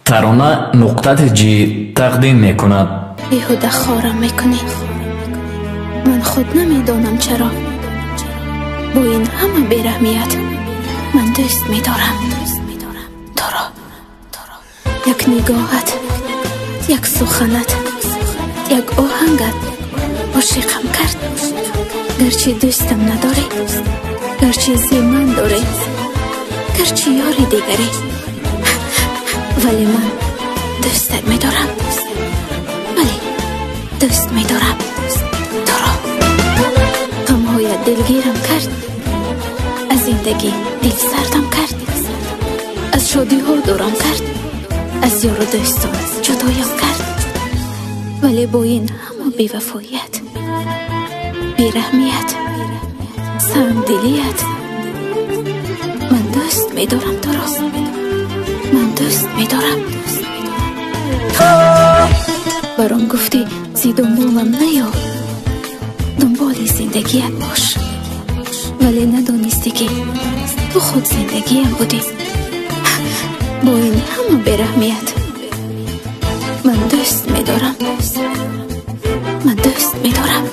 тарона нуқтати ҷи тақдим мекунад. بیهوده خارم میکنی. من خود نمیدانم چرا با این همه بیرحمیت من دوست میدارم تو را. یک نگاهت، یک سخنت، یک آهنگت عاشقم کرد. گرچه دوستم نداری، گرچه زیمن داری، گرچه یاری دیگری، ولی من دوستت میدارم. ولی دوست میدارم تو را. غمهایت دلگیرم کرد، از زندگی دل سردم کرد، از شادی ها دورم کرد، از یار و دوستان جدایم کرد. ولی با این همه بی‌وفاییت، بیرحمیت، سنگدلیت من دوست میدارم تو را. من دوست میدارم. برام گفتی زی دنبالم نیا، دنبال زندگیت باش، ولی ندانستی که تو خود زندگیم بودی. با این همه بیرحمیت من دوست میدارم. من دوست میدارم.